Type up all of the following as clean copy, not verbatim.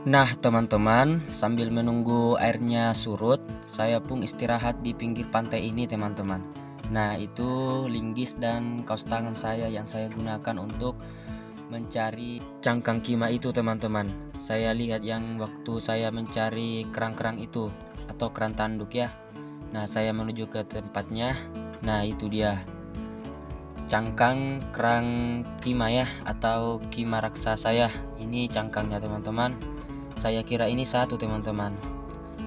Nah, teman-teman, sambil menunggu airnya surut, saya pun istirahat di pinggir pantai ini, teman-teman. Nah, itu linggis dan kaos tangan saya yang saya gunakan untuk mencari cangkang kima itu, teman-teman. Saya lihat yang waktu saya mencari kerang-kerang itu atau kerang tanduk ya. Nah, saya menuju ke tempatnya. Nah, itu dia cangkang kerang kima ya, atau kima raksasa ya. Ini cangkangnya, teman-teman. Saya kira ini satu, teman-teman.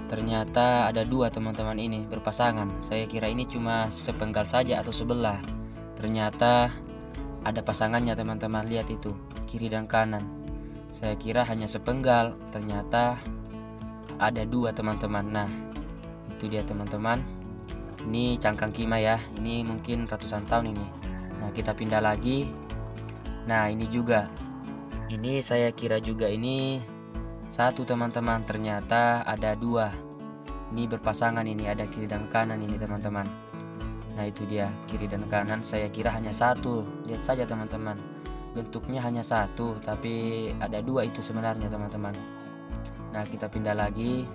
Ternyata ada dua, teman-teman, ini berpasangan. Saya kira ini cuma sepenggal saja atau sebelah. Ternyata ada pasangannya, teman-teman. Lihat itu, kiri dan kanan. Saya kira hanya sepenggal, ternyata ada dua, teman-teman. Nah, itu dia, teman-teman. Ini cangkang kima ya. Ini mungkin ratusan tahun ini. Nah, kita pindah lagi. Nah, ini juga. Ini saya kira juga ini satu, teman-teman. Ternyata ada dua. Ini berpasangan, ini ada kiri dan kanan ini, teman-teman. Nah, itu dia, kiri dan kanan. Saya kira hanya satu. Lihat saja, teman-teman, bentuknya hanya satu, tapi ada dua itu sebenarnya, teman-teman. Nah, kita pindah lagi.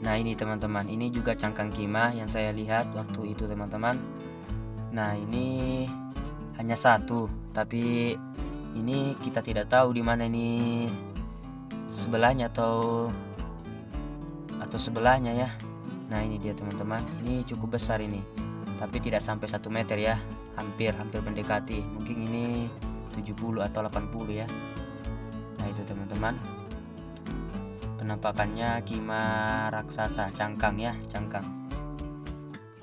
Nah, ini, teman-teman, ini juga cangkang kima yang saya lihat waktu itu, teman-teman. Nah, ini hanya satu, tapi ini kita tidak tahu di mana ini sebelahnya atau sebelahnya ya. Nah, ini dia, teman-teman. Ini cukup besar ini, tapi tidak sampai 1 meter ya. Hampir mendekati. Mungkin ini 70 atau 80 ya. Nah, itu, teman-teman. Penampakannya kima raksasa, cangkang ya, cangkang.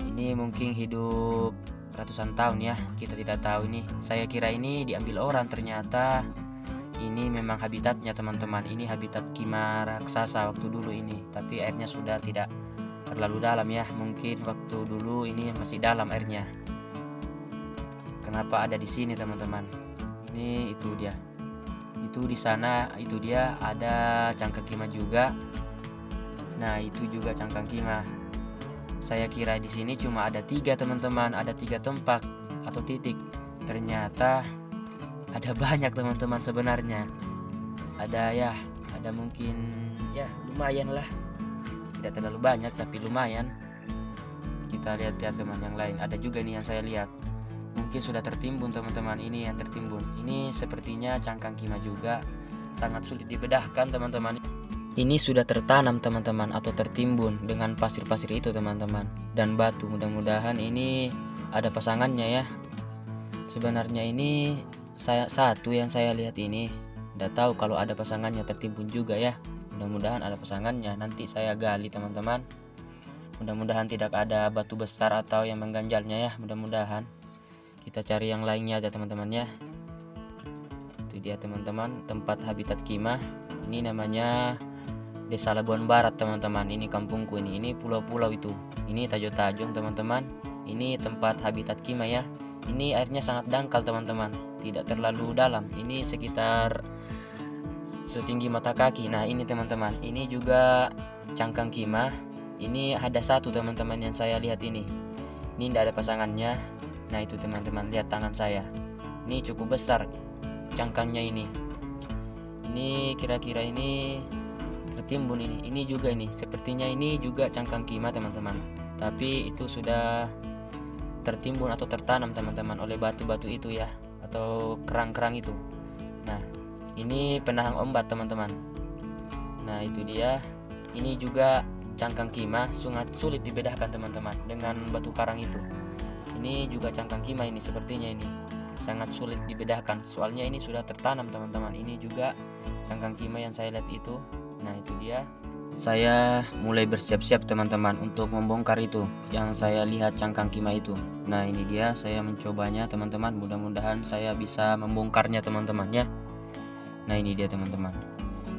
Ini mungkin hidup ratusan tahun ya. Kita tidak tahu ini. Saya kira ini diambil orang, ternyata ini memang habitatnya, teman-teman. Ini habitat kima raksasa waktu dulu ini, tapi airnya sudah tidak terlalu dalam ya. Mungkin waktu dulu ini masih dalam airnya. Kenapa ada di sini, teman-teman? Ini itu dia. Itu di sana, itu dia ada cangkang kima juga. Nah, itu juga cangkang kima. Saya kira di sini cuma ada 3, teman-teman. Ada 3 tempat atau titik. Ternyata ada banyak, teman-teman, sebenarnya. Ada mungkin ya lumayan lah. Tidak terlalu banyak tapi lumayan. Kita lihat ya, teman, yang lain. Ada juga nih yang saya lihat. Mungkin sudah tertimbun, teman-teman. Ini yang tertimbun. Ini sepertinya cangkang kima juga. Sangat sulit dibedahkan, teman-teman. Ini sudah tertanam, teman-teman, atau tertimbun dengan pasir-pasir itu, teman-teman, dan batu. Mudah-mudahan ini ada pasangannya ya. Sebenarnya ini satu yang saya lihat ini. Tidak tahu kalau ada pasangannya tertimbun juga ya. Mudah-mudahan ada pasangannya. Nanti saya gali, teman-teman. Mudah-mudahan tidak ada batu besar atau yang mengganjalnya ya. Mudah-mudahan. Kita cari yang lainnya aja, teman-teman ya. Itu dia, teman-teman, tempat habitat kima. Ini namanya Desa Labuan Barat, teman-teman. Ini kampungku ini. Ini pulau-pulau itu. Ini Tajong-Tajong, teman-teman. Ini tempat habitat kima ya. Ini airnya sangat dangkal, teman-teman. Tidak terlalu dalam. Ini sekitar setinggi mata kaki. Nah, ini, teman-teman. Ini juga cangkang kima. Ini ada satu, teman-teman, yang saya lihat ini. Ini tidak ada pasangannya. Nah, itu, teman-teman. Lihat tangan saya. Ini cukup besar cangkangnya ini. Ini kira-kira ini tertimbun ini. Ini juga ini. Sepertinya ini juga cangkang kima, teman-teman. Tapi itu sudah tertimbun atau tertanam, teman-teman, oleh batu-batu itu ya, atau kerang-kerang itu. Nah, ini penahan ombak, teman-teman. Nah, itu dia. Ini juga cangkang kima. Sangat sulit dibedakan, teman-teman, dengan batu karang itu. Ini juga cangkang kima ini, sepertinya ini sangat sulit dibedakan. Soalnya ini sudah tertanam, teman-teman. Ini juga cangkang kima yang saya lihat itu. Nah, itu dia. Saya mulai bersiap-siap, teman-teman, untuk membongkar itu yang saya lihat cangkang kima itu. Nah, ini dia, saya mencobanya, teman-teman. Mudah-mudahan saya bisa membongkarnya, teman-teman ya. Nah, ini dia, teman-teman.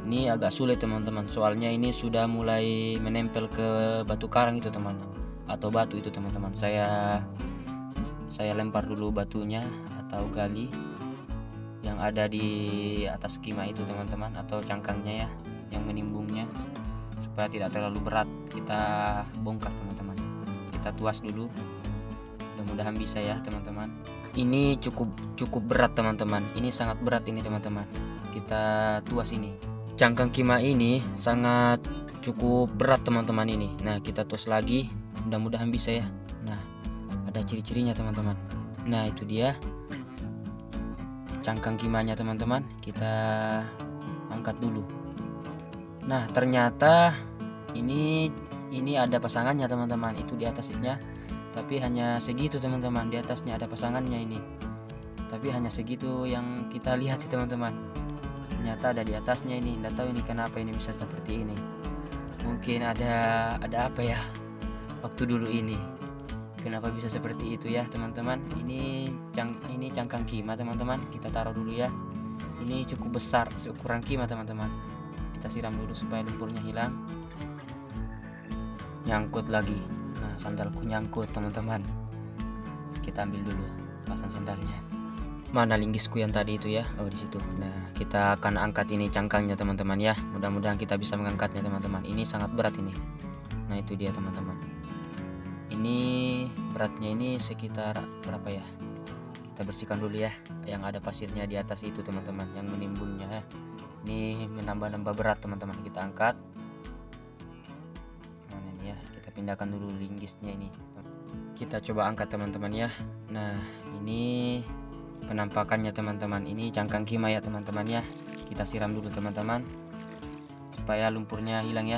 Ini agak sulit, teman-teman, soalnya ini sudah mulai menempel ke batu karang itu, teman, atau batu itu, teman-teman. Saya lempar dulu batunya atau gali yang ada di atas kima itu, teman-teman, atau cangkangnya ya, yang menimbungnya, supaya tidak terlalu berat. Kita bongkar, teman-teman. Kita tuas dulu. Mudah-mudahan bisa ya, teman-teman. Ini cukup berat, teman-teman. Ini sangat berat ini, teman-teman. Kita tuas ini. Cangkang kima ini sangat cukup berat teman-teman ini. Nah, kita tos lagi, mudah-mudahan bisa ya. Nah, ada ciri-cirinya teman-teman. Nah, itu dia cangkang kimanya teman-teman. Kita angkat dulu. Nah, ternyata ini ada pasangannya teman-teman. Itu di atasnya, tapi hanya segitu teman-teman. Di atasnya ada pasangannya ini, tapi hanya segitu yang kita lihat teman-teman. Ternyata ada di atasnya ini. Nggak tahu ini kenapa ini bisa seperti ini. Mungkin ada apa ya waktu dulu ini, kenapa bisa seperti itu ya teman-teman. Ini cangkang kima teman-teman. Kita taruh dulu ya. Ini cukup besar, seukuran kima teman-teman. Kita siram dulu supaya lumpurnya hilang. Nyangkut lagi. Nah, sandalku nyangkut teman-teman. Kita ambil dulu, pasang sandalnya. Mana linggisku yang tadi itu ya? Oh, di situ. Nah, kita akan angkat ini cangkangnya teman-teman ya. Mudah-mudahan kita bisa mengangkatnya teman-teman. Ini sangat berat ini. Nah, itu dia teman-teman. Ini beratnya ini sekitar berapa ya? Kita bersihkan dulu ya yang ada pasirnya di atas itu teman-teman, yang menimbunnya ya. Ini menambah-nambah berat teman-teman. Kita angkat. Mana ini ya? Kita pindahkan dulu linggisnya ini. Kita coba angkat teman-teman ya. Nah, ini penampakannya teman-teman. Ini cangkang kima ya teman-teman ya. Kita siram dulu teman-teman supaya lumpurnya hilang ya.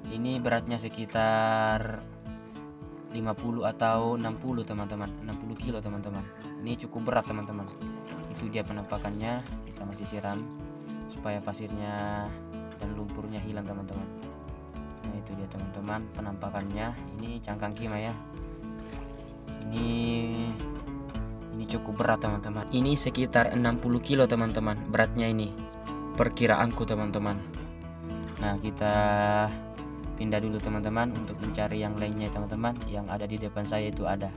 Ini beratnya sekitar 50 atau 60 teman-teman, 60 kilo teman-teman. Ini cukup berat teman-teman. Itu dia penampakannya. Kita masih siram supaya pasirnya dan lumpurnya hilang teman-teman. Nah, itu dia teman-teman penampakannya. Ini cangkang kima ya. Ini cukup berat teman-teman. Ini sekitar 60 kilo teman-teman beratnya ini, perkiraanku teman-teman. Nah, kita pindah dulu teman-teman untuk mencari yang lainnya teman-teman. Yang ada di depan saya itu ada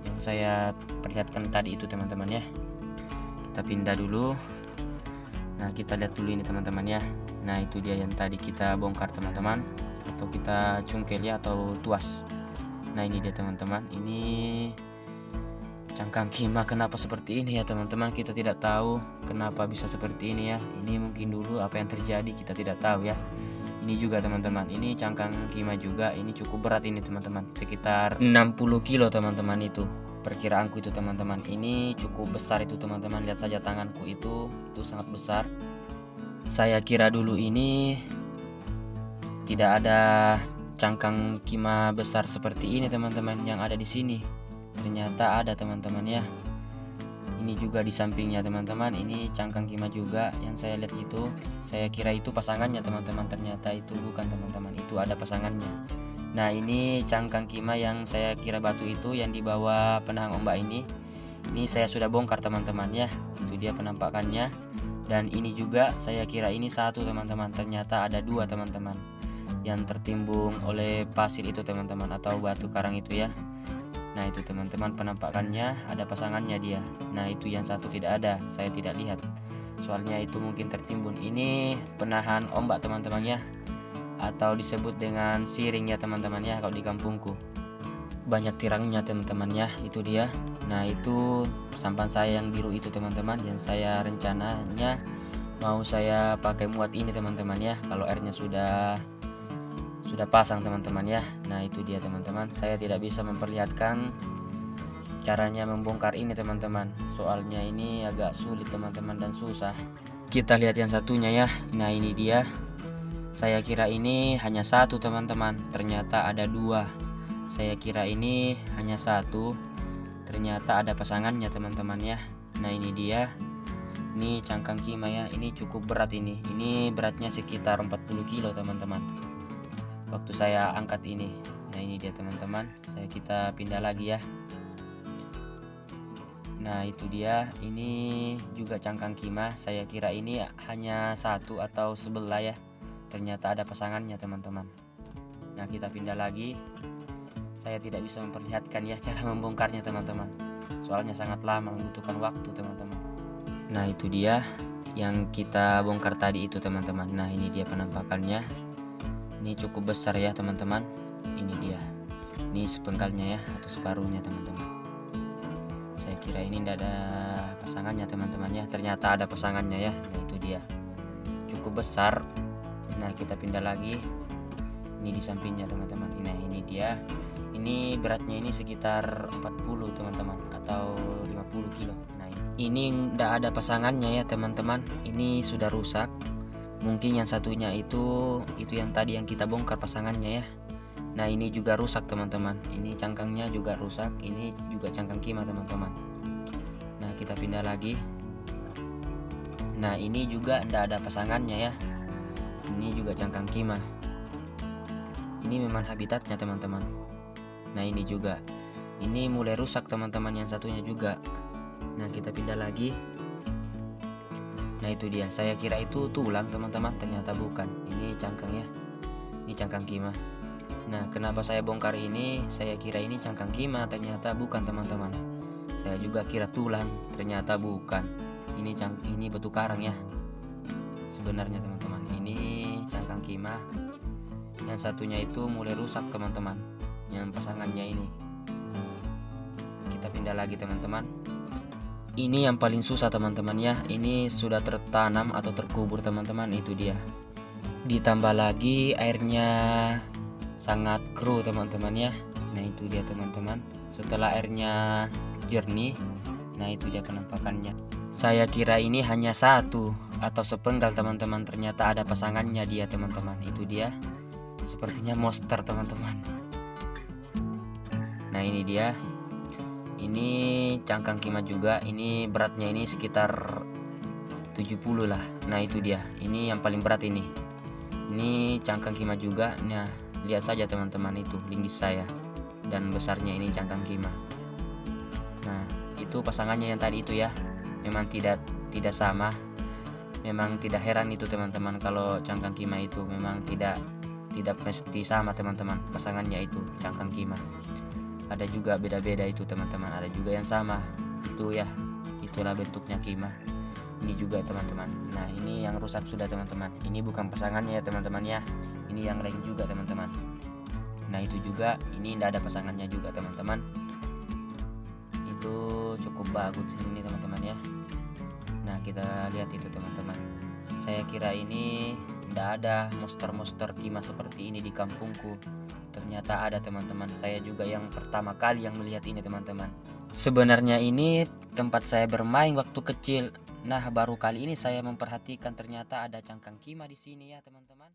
yang saya perlihatkan tadi itu teman-teman ya. Kita pindah dulu. Nah, kita lihat dulu ini teman-teman ya. Nah, itu dia yang tadi kita bongkar teman-teman, atau kita cungkel ya, atau tuas. Nah, ini dia teman-teman. Ini cangkang kima. Kenapa seperti ini ya teman-teman? Kita tidak tahu kenapa bisa seperti ini ya. Ini mungkin dulu apa yang terjadi kita tidak tahu ya. Ini juga teman-teman, ini cangkang kima juga. Ini cukup berat ini teman-teman, sekitar 60 kilo teman-teman. Itu perkiraanku itu teman-teman. Ini cukup besar itu teman-teman. Lihat saja tanganku itu sangat besar. Saya kira dulu ini tidak ada cangkang kima besar seperti ini teman-teman yang ada di sini. Ternyata ada teman-teman ya. Ini juga di sampingnya teman-teman. Ini cangkang kima juga yang saya lihat itu. Saya kira itu pasangannya teman-teman. Ternyata itu bukan teman-teman. Itu ada pasangannya. Nah, ini cangkang kima yang saya kira batu itu yang dibawa penahan ombak ini. Ini saya sudah bongkar teman-teman ya. Itu dia penampakannya. Dan ini juga saya kira ini satu teman-teman. Ternyata ada dua teman-teman yang tertimbun oleh pasir itu teman-teman, atau batu karang itu ya. Nah, itu teman-teman penampakannya, ada pasangannya dia. Nah, itu yang satu tidak ada, saya tidak lihat. Soalnya itu mungkin tertimbun. Ini penahan ombak teman-teman ya, atau disebut dengan siring ya teman-teman ya kalau di kampungku. Banyak tirangnya teman-teman ya, itu dia. Nah, itu sampan saya yang biru itu teman-teman, yang saya rencananya mau saya pakai muat ini teman-teman ya, kalau airnya sudah pasang teman-teman ya. Nah, itu dia teman-teman. Saya tidak bisa memperlihatkan caranya membongkar ini teman-teman, soalnya ini agak sulit teman-teman dan susah. Kita lihat yang satunya ya. Nah, ini dia. Saya kira ini hanya satu teman-teman, ternyata ada dua. Saya kira ini hanya satu, ternyata ada pasangannya teman-teman ya. Nah, ini dia. Ini cangkang kima ya. Ini cukup berat ini. Ini beratnya sekitar 40 kilo teman-teman waktu saya angkat ini. Nah, ini dia teman-teman. Kita pindah lagi ya. Nah, itu dia. Ini juga cangkang kima. Saya kira ini hanya satu atau sebelah ya. Ternyata ada pasangannya teman-teman. Nah, kita pindah lagi. Saya tidak bisa memperlihatkan ya cara membongkarnya teman-teman, soalnya sangat lama, membutuhkan waktu teman-teman. Nah, itu dia yang kita bongkar tadi itu teman-teman. Nah, ini dia penampakannya. Ini cukup besar ya teman-teman. Ini dia. Ini sepenggalnya ya, atau separuhnya teman-teman. Saya kira ini tidak ada pasangannya teman-teman ya. Ternyata ada pasangannya ya. Nah, itu dia. Cukup cukup besar. Nah, kita pindah lagi. Ini di sampingnya teman-teman. Nah, ini dia. Ini beratnya ini sekitar 40 teman-teman, atau 50 kilo. Nah, ini enggak ada pasangannya ya teman-teman. Ini sudah rusak. Mungkin yang satunya itu yang tadi yang kita bongkar pasangannya ya. Nah, ini juga rusak teman-teman. Ini cangkangnya juga rusak. Ini juga cangkang kima teman-teman. Nah, kita pindah lagi. Nah, ini juga enggak ada pasangannya ya. Ini juga cangkang kima. Ini memang habitatnya teman-teman. Nah, ini juga. Ini mulai rusak teman-teman, yang satunya juga. Nah, kita pindah lagi. Nah, itu dia. Saya kira itu tulang teman-teman, ternyata bukan. Ini cangkang ya. Ini cangkang kima. Nah, kenapa saya bongkar ini? Saya kira ini cangkang kima, ternyata bukan teman-teman. Saya juga kira tulang, ternyata bukan. Ini batu karang ya. Sebenarnya teman-teman, ini cangkang kima. Yang satunya itu mulai rusak teman-teman, yang pasangannya ini. Kita pindah lagi teman-teman. Ini yang paling susah teman-teman ya. Ini sudah tertanam atau terkubur teman-teman, itu dia. Ditambah lagi airnya sangat keruh teman-teman ya. Nah, itu dia teman-teman. Setelah airnya jernih, nah itu dia penampakannya. Saya kira ini hanya satu atau sepenggal teman-teman, ternyata ada pasangannya dia teman-teman. Itu dia. Sepertinya monster teman-teman. Nah, ini dia. Ini cangkang kima juga. Ini beratnya ini sekitar 70 lah. Nah, itu dia. Ini yang paling berat ini. Ini cangkang kima juga. Nah, lihat saja teman-teman, itu linggis saya. Dan besarnya ini cangkang kima. Nah, itu pasangannya yang tadi itu ya. Memang tidak sama. Memang tidak heran itu teman-teman, kalau cangkang kima itu memang tidak mesti sama teman-teman pasangannya itu cangkang kima. Ada juga beda-beda itu teman-teman, ada juga yang sama. Itu ya, itulah bentuknya kima. Ini juga teman-teman. Nah, ini yang rusak sudah teman-teman. Ini bukan pasangannya ya teman-teman ya. Ini yang lain juga teman-teman. Nah, itu juga, ini tidak ada pasangannya juga teman-teman. Itu cukup bagus ini teman-teman ya. Nah, kita lihat itu teman-teman. Saya kira ini tidak ada monster kima seperti ini di kampungku. Ternyata ada teman-teman. Saya juga yang pertama kali yang melihat ini teman-teman. Sebenarnya ini tempat saya bermain waktu kecil. Nah, baru kali ini saya memperhatikan ternyata ada cangkang kima di sini ya teman-teman.